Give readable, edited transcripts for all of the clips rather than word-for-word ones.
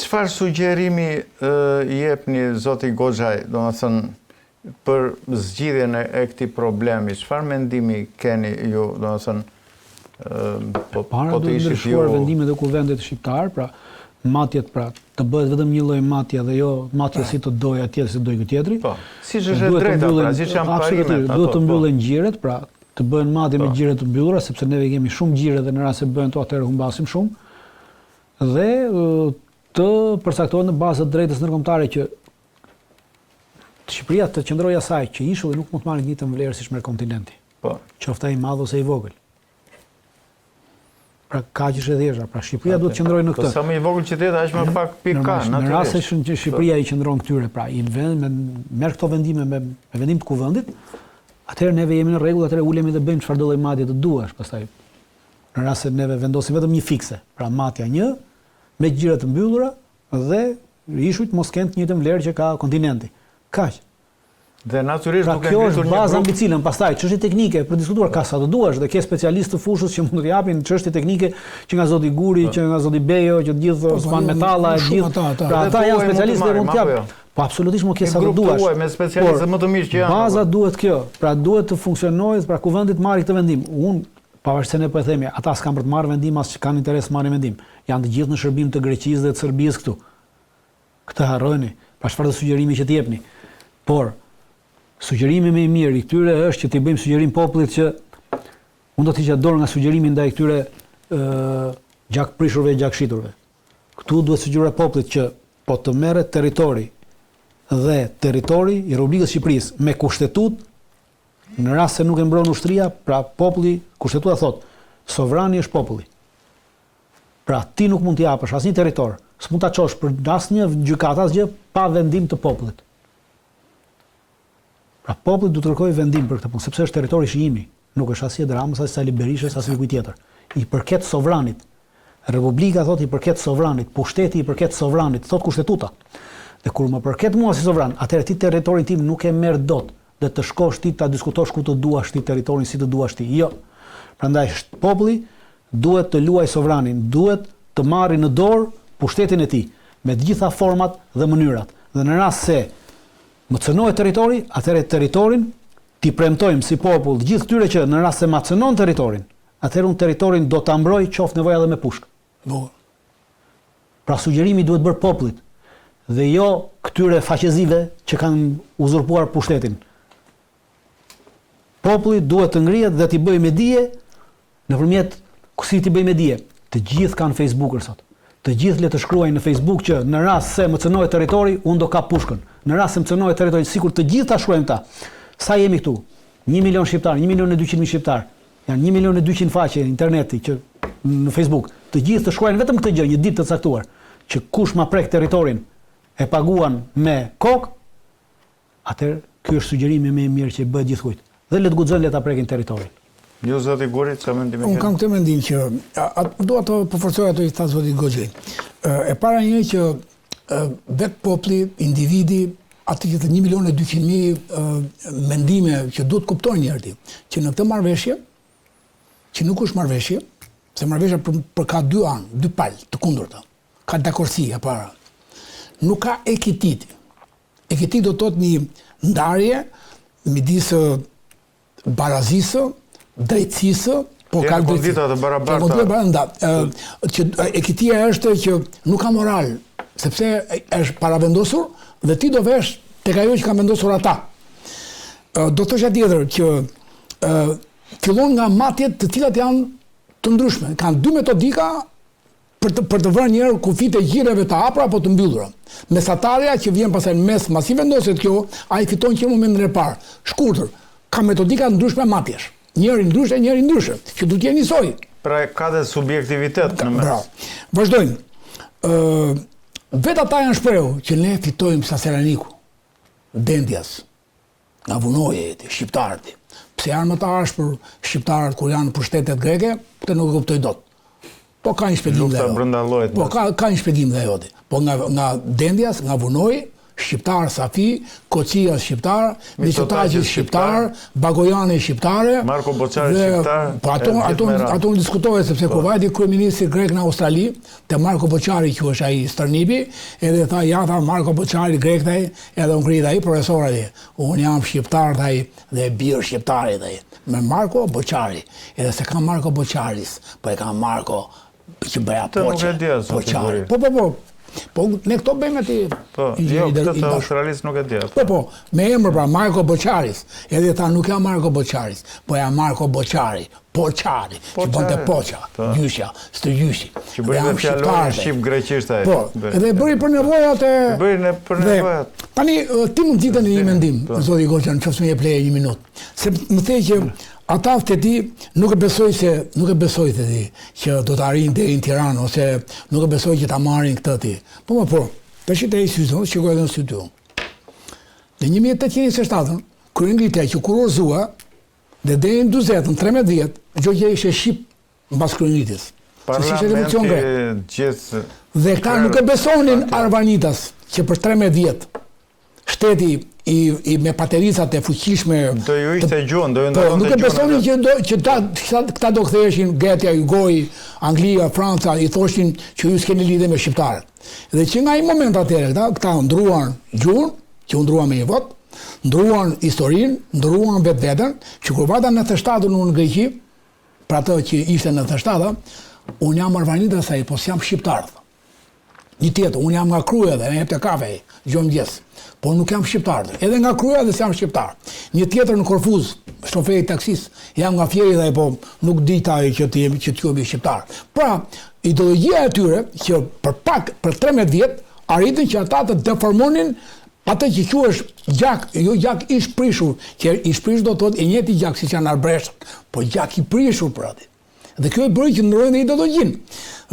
Çfarë sugjerimi jepni zoti Goxhaj, domethënë për zgjidhjen e këtij problemi? Çfarë mendimi keni ju, domethënë Para do të ndryshuar vendimet e kuvendit shqiptar, pra matjet të bëhet vetëm një lloj matje dhe jo matje si të doj atje si doj ky tjetri. Po, siç është e drejta, pra, siç janë parimet ato. Duhet të mbyllen gjiret, pra të bëhen matje me gjire të mbyllura, sepse neve kemi shumë gjire dhe në rast se bëhen to atëherë humbasim shumë. Dhe të përcaktohen në bazë të drejtës ndërkombëtare që Shqipëria të qëndrojë asaj që ishulli nuk mund të marrë një të vlerë siç merr kontinenti. Po. Qoftë ai i madh ose i vogël. Pra kaq është e thjeshta, pra Shqipëria duhet të qëndrojë në këtë. Po sa më i vogël qyteti, aq më pak pika, natyrisht. Në rast se Shqipëria i qëndron këtyre, pra i merr këto vendime me vendim të kuvendit, atëherë neve jemi në rregull, atëherë ulemi dhe bëjmë çfarëdo lloj matje të duash, pastaj. Në rast se neve vendosim vetëm një fikse, pra matja 1 me gjira të mbyllura dhe ishujt mos kenë të njëjtën vlerë që ka kontinenti. Kaq. Dhe natyrisht pra, kjo është baza mbi cilën pastaj çështje teknike për diskutuar ka sa të duash dhe ke specialistë të fushës që mund të japin çështje teknike që nga zoti Guri, që nga zoti Bejo, që të gjithë Osman Metalla, e gjithë. Pra ata janë specialistë dhe mund të japin. Po absolutuisht mund të ke sa të duash. Me specialistë më të mirë që janë. Baza duhet kjo. Pra duhet të funksionojë, pra kuvendi të marrë këtë vendim. Pavarësisht se ne po e themi, ata s'kan për të marrë vendim as që kanë interes të marrin vendim. Janë të gjithë në shërbim të Greqisë dhe të Serbisë këtu. Këtë harroni. Pa çfarë të sugjerimi që t'jepni. Por sugjerimi më i mirë i këtyre është që t'i bëjmë sugjerim popullit që unë do t'i hiqa dorë nga sugjerimi ndaj këtyre gjakprishurve e gjakshiturve. Këtu duhet sugjeruar popullit që po të merret territori dhe territori i Republikës Shqipërisë me kushtetutë, në rast se nuk e mbron ushtria, pra populli, kushtetuta thot, sovrani është populli. Pra ti nuk mund t'i japësh asnjë territor, s'mund ta çosh për asnjë gjykatë asgjë pa vendim të popullit. Pra populli duhet të kërkojë vendim për këtë punë, sepse është territori i imi, nuk është as i Dramës, as i Sali Berishës, as i kujt tjetër. I përket sovranit. Republika thot i përket sovranit, pushteti i përket sovranit, thot kushtetuta. Dhe kur më përket mua si sovran, atëherë ti territorin tim nuk e merr dot, dhe të shkosh ti ta diskutosh ku të duash ti territorin si të duash ti. Jo. Prandaj populli duhet të luajë sovranin, duhet të marrë në dorë pushtetin e tij me të gjitha format dhe mënyrat. Dhe në rast se më cënohet territori, atëherë territorin ti premtojmë si popull të gjithë këtyre që në rast se ma cënon territorin, atëherë unë territorin do ta mbroj qoftë nevoja edhe me pushkë. Pra sugjerimi duhet bërë popullit dhe jo këtyre faqezive që kanë uzurpuar pushtetin. Populli duhet të ngrihet dhe t'i bëjë me dije nëpërmjet si t'i bëjë me dije. Të gjithë kanë Facebook sot. Të gjithë le të shkruajnë në Facebook që në rast se më cënohet territori, unë do kap pushkën. Në rast se më cënohet territori, sikur të gjithë ta shkruajmë ta. Sa jemi këtu? 1 milion shqiptar, 1.200.000 shqiptar. Janë 1.200.000 faqe interneti që në Facebook. Të gjithë të shkruajnë vetëm këtë gjë, një ditë të caktuar, që kush ma prek territorin e paguan me kokë, atëherë ky është sugjerimi më i mirë që bëhet gjithkujt. Dhe le të guxojnë le ta prekin territorin. Ju zoti Guri, çfarë mendimi keni? Unë kam këtë mendim që dua të përforcoj ato që tha zoti Goxhaj. E para një që vetë populli, individi, atë që 1.200.000 mendime që duhet kuptojnë njerëti, që në këtë marrëveshje, që nuk është marrëveshje, se marrëveshja për ka dy anë, dy palë të kundërta. Ka dakorsi e para. Nuk ka ekitit. Ekitit do të thotë një ndarje midis barazisë, drejtësisë, po ka drejtësi të barabarta. Që ekitia është që nuk ka moral, sepse është paravendosur dhe ti do vesh tek ajo që kanë vendosur ata. Do thosha tjetër që fillon nga matjet të cilat janë të ndryshme, kanë dy metodika për të vënë njerë kufit e gjireve të hapura apo të mbyllura. Mesatarja që vjen pastaj në mes, masi vendoset kjo, ai fiton që në momentin e parë. Shkurtër, ka metodika ndryshme matjesh. Njëri ndryshe, që duhet jenë njësoj. Pra ka dhe subjektivitet në mes. Bravo. Vazhdojmë. Vetë ata janë shprehu që ne fitojmë sa Seraniku, Dendjas, nga vunoje jeti, shqiptarët. Pse janë më të ashpër shqiptarët kur janë për shtetet greke, këtë nuk e kuptoj dot. Po ka një shpjegim dhe ajo. Po ka një shpjegim dhe ajo. Po nga Dendjas, nga vunoje, shqiptar Safi, Kocia shqiptar, Mitsotakis shqiptar, Bagojani shqiptare. Marko Boçari shqiptar. Po ato në diskutohet sepse kur vajti kryeministri grek në Australi, te Marko Boçari quhesh ai stërnipi, edhe tha ja tha Marko Boçari grek thaj, edhe unë krita ai profesor ai. Unë jam shqiptar thaj dhe bir shqiptari thaj. Me Marko Boçari. Edhe se ka Marko Boçaris, po e ka Marko që bëja Boçari. Po, ne këto bëjmë ti. Po, jo, këtë të Australis nuk e di. Po, me emër pra Marko Boçaris. Edhe tha nuk jam Marko Boçaris, po jam Marko Boçari. Poçari, që bënte poça, gjyshja, stërgjyshi. Që bëri me fjalën shqip-greqisht ai. Po, edhe bëri për nevojat e... Bëri për nevojat. Tani, ti mund të një mendim, zoti Goçan, nëse më jep leje 1 minutë. Se më the që ata te ti nuk e besoj te ti që do të arrijnë deri në Tiranë ose nuk e besoj që ta marrin këtë ti. Po, tash te syzon, shikoj edhe në sy ty. Në 1827, kur ngrite që kurorëzua dhe deri në 40, 13 vjet, Gjogja ishte shqip mbas kryengritjes. Parlamenti gjithë. Dhe këta nuk e besonin Arvanitas që për 13 vjet shteti i me patericat e fuqishme do ju ishte gjuhën, do ju ndonte gjuhën. Nuk e besonin që këta do ktheheshin Getja, Jugoi, Anglia, Franca, i thoshin që ju s'keni lidhje me shqiptarët. Dhe që nga ai moment atëherë këta ndruan gjuhën, që u ndruan me një vot, ndruan historinë, ndruan vetveten, që kur vata në 97 unë në Greqi, për atë që ishte në 97, unë jam Arvanitas ai, po s'jam shqiptar. Një tjetër, unë jam nga Kruja dhe ne jep të kafe, gjom mëngjes. Po nuk jam shqiptar. Edhe nga Kruja dhe s'jam shqiptar. Një tjetër në Korfuz, shoferi taksis, jam nga Fjeri dhe po nuk dita që të jemi shqiptar. Pra, ideologjia e tyre që për 13 vjet arritën që ata të deformonin atë që quhesh gjak, jo gjak ish prishur, që ish prishur do të thotë e njëjti gjak siç janë arbreshët, po gjak i prishur për atë. Dhe kjo e bëri që ndrojnë ideologjinë.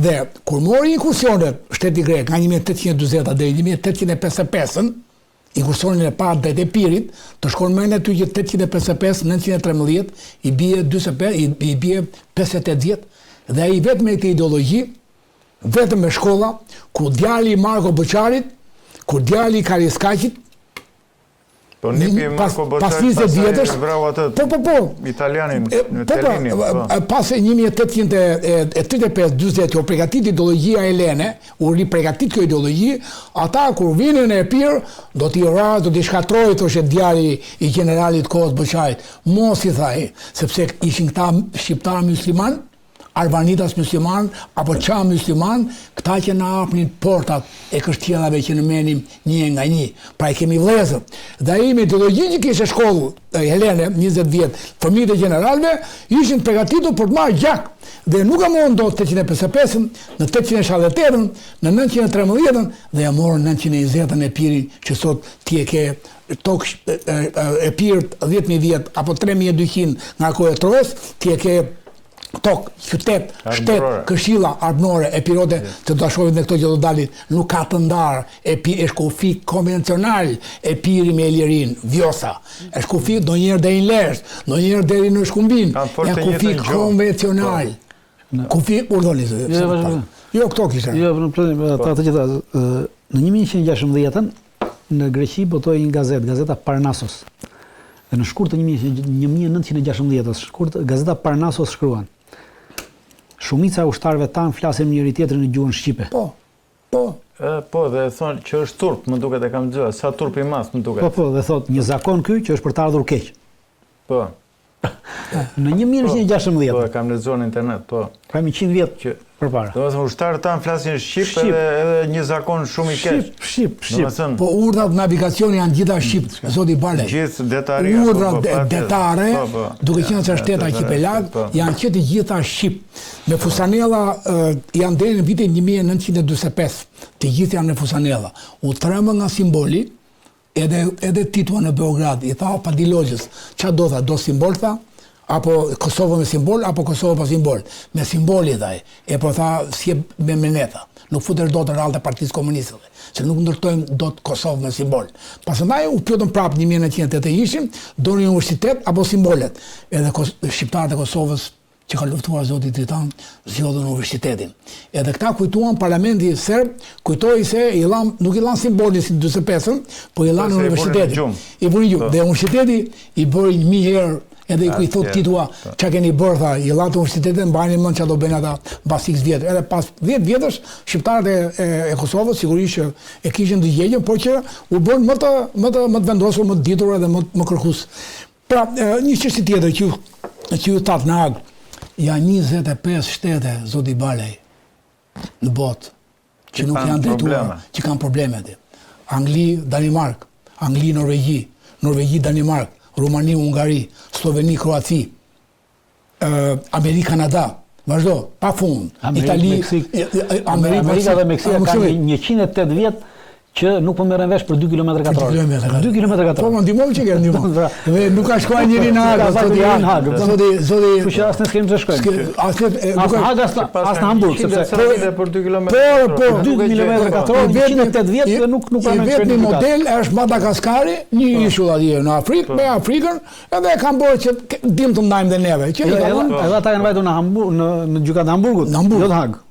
Dhe kur mori inkursionet shteti grek nga 1840 deri 1855, inkursionin e parë drejt Epirit, të shkon më aty që 855, 913 i bie 45, i bie 58 vjet dhe ai vetëm me këtë ideologji, vetëm me shkolla, ku djali i Marko Boçarit, kur djali i Kariskaqit, po nipi Marko Boçari pas vrau atë italianin në Telinin. Pas 1835-40 që u përgatit ideologjia helene, u ripregatit kjo ideologji, ata kur vinin në Epir, do t'i ras, do t'i shkatrojë, thoshe djali i generalit kohës Boçarit. Mos i thaj, sepse ishin këta shqiptar musliman, Arvanitas musliman, apo qa musliman, këta që na hapnin portat e kështjellave që në menim një nga një. Pra i kemi vlezër. Dhe ai me ideologji që kishe shkollë helene, 20 vjet, fëmijët e generalve, ishin përgatitur për të marrë gjak. Dhe nuk e morën dot 855-ën, në 878-ën, në 913-ën, dhe ja morën 920-ën e Epirin, që sot ti e ke tokë Epir 10.000 vjet, apo 3.200 nga kohë e Trojës, ti e ke tokë, qytet, shtet, këshilla arbënore, Epirote, të dashohet në këto që do dalin, nuk ka të ndarë, është kufi konvencional, Epiri me Elirin, Vjosa, është kufi do njerë deri në Lezhë, do njerë deri në Shkumbin, janë kufi konvencional, kufi urdhoni. Jo, këto kishte. Jo, ata të gjitha, në 1116-ën, në Greqi botoi një gazeta Parnassos. Dhe në shkurt të 1916-ës, gazeta Parnassos shkruan: shumica e ushtarëve tanë flasin njëri tjetrin në gjuhën shqipe. Po, dhe thonë që është turp, më duket e kam dëgjuar, sa turp i mas më duket. Po, dhe thotë një zakon ky që është për të ardhur keq. Po. Në 1916. Po, e kam lexuar në internet, po. Kemi 100 vjet që përpara. Domethënë ushtarët tanë flasin shqip edhe një zakon shumë i keq. Shqip. Po urdhat navigacioni janë gjitha shqip, zoti Bale. Gjithë detaria. Urdhat detare, duke qenë se shteti arkipelag, janë që të gjitha shqip. Me fusanella janë deri në vitin 1945. Të gjithë janë në fusanella. U trembë nga simboli. Edhe Tito në Beograd i tha Padilogjës, ç'a do tha, do simbol tha, apo Kosovë me simbol, apo Kosovë pa simbol. Me simboli thaj, e po tha si me meneta. Nuk futesh dot në rallë të Partisë Komuniste, se nuk ndërtojmë dot Kosovë me simbol. Pastaj u pyetën prapë 1980 ishim, doni universitet apo simbolet. Edhe shqiptarët e Kosovës që ka luftuar zoti Dritan, zgjodhën universitetin. Edhe këta kujtuan parlamenti serb, kujtoi se nuk i lan simbolin si 45-ën, po i lan universitetin. I bëri gjumë. Dhe universiteti i bëri 1000 herë edhe i thot titua, që keni bërë, tha, i latë universitetin, mbajni mend që do bëjnë ata pas x vjetë. Edhe pas 10 vjetësh, shqiptarët e Kosovës sigurisht e kishin të gjegjen, por që u bën më të vendosur, më të ditur edhe më kërkues. Pra, një çështje tjetër që ju tat në Hag, janë 25 shtete, zoti Balej, në botë, që nuk janë drejtuar, që kanë probleme aty. Angli, Danimark, Angli, Norvegji, Norvegji, Danimark, Rumani, Ungari, Sloveni, Kroaci, Amerika, Kanada, vazhdo, pa fund. Itali, Amerika dhe Meksika kanë 108 vjet që nuk po merren vesh për 2 km katror. 2 km katror. Po më ndihmon që kanë ndihmon. Dhe nuk ka shkuar njëri në Hag, zoti. Kështu që as ne s'kemë të shkojmë. As në Hamburg, sepse për 2 km. Po 2 km katror, 108 vjet dhe nuk kanë shkuar. Vetëm model është Madagaskari, një ishull atje në Afrikë, me Afrikën, edhe kanë bërë që dim të ndajmë dhe neve. Edhe ata kanë vajtur në Hamburg, në gjykatë e Hamburgut, jo në Hag.